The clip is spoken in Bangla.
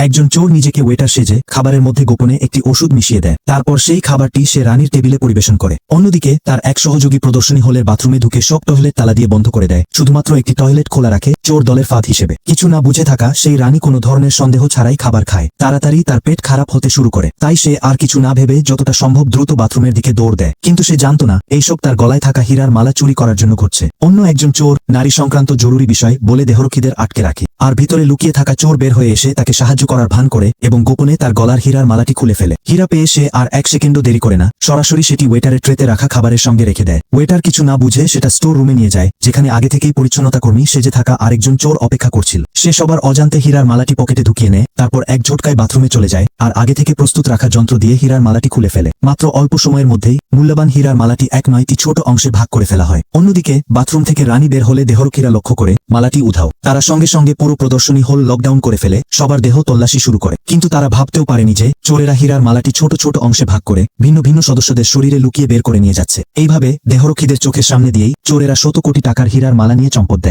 একজন চোর নিজেকে ওয়েটার সেজে খাবারের মধ্যে গোপনে একটি ওষুধ মিশিয়ে দেয়। তারপর সেই খাবারটি সে রানীর টেবিলে পরিবেশন করে। অন্যদিকে তার এক সহযোগী প্রদর্শনী হলের বাথরুমে ঢুকে সব টয়লেট তালা দিয়ে বন্ধ করে দেয়, শুধুমাত্র একটি টয়লেট খোলা রাখে চোর দলের ফাঁদ হিসেবে। কিছু না বুঝে থাকা সেই রানী কোনো ধরনের সন্দেহ ছাড়াই খাবার খায়। তাড়াতাড়ি তার পেট খারাপ হতে শুরু করে, তাই সে আর কিছু না ভেবে যতটা সম্ভব দ্রুত বাথরুমের দিকে দৌড় দেয়। কিন্তু সে জানত না এইসব তার গলায় থাকা হীরার মালা চুরি করার জন্য ঘটছে। অন্য একজন চোর নারী সংক্রান্ত জরুরি বিষয় বলে দেহরক্ষীদের আটকে রাখে, আর ভিতরে লুকিয়ে থাকা চোর বের হয়ে এসে তাকে সাহায্য করার ভান করে এবং গোপনে তার গলার হীরার মালাটি খুলে ফেলে। হীরা পেয়ে সে আর এক সেকেন্ডও দেরি করে না, সরাসরি সেটি ওয়েটারের ট্রেতে রাখা খাবারের সঙ্গে রেখে দেয়। ওয়েটার কিছু না বুঝে সেটা স্টোর রুমে নিয়ে যায়, যেখানে আগে থেকেই পরিচ্ছন্নতা কর্মী সেজে থাকা আরেকজন চোর অপেক্ষা করছিল। সে সবার অজান্তে হীরার মালাটি পকেটে ঢুকিয়ে নেয়, তারপর এক ঝটকায় বাথরুমে চলে যায় আর আগে থেকে প্রস্তুত রাখা যন্ত্র দিয়ে হীরার মালাটি খুলে ফেলে। মাত্র অল্প সময়ের মধ্যেই মূল্যবান হীরার মালাটি এক নয়টি ছোট অংশে ভাগ করে ফেলা হয়। অন্যদিকে বাথরুম থেকে রানী বের হলে দেহরক্ষীরা লক্ষ্য করে মালাটি উধাও। তারা সঙ্গে সঙ্গে পুরো প্রদর্শনী হল লকডাউন করে ফেলে, সবার দেহ তল্লাশি শুরু করে। কিন্তু তারা ভাবতেও পারেনি যে চোরেরা হীরার মালাটি ছোট ছোট অংশে ভাগ করে ভিন্ন ভিন্ন সদস্যদের শরীরে লুকিয়ে বের করে নিয়ে যাচ্ছে। এইভাবে দেহরক্ষীদের চোখের সামনে দিয়েই চোরেরা শত কোটি টাকার হীরার মালা নিয়ে চম্পট দেয়।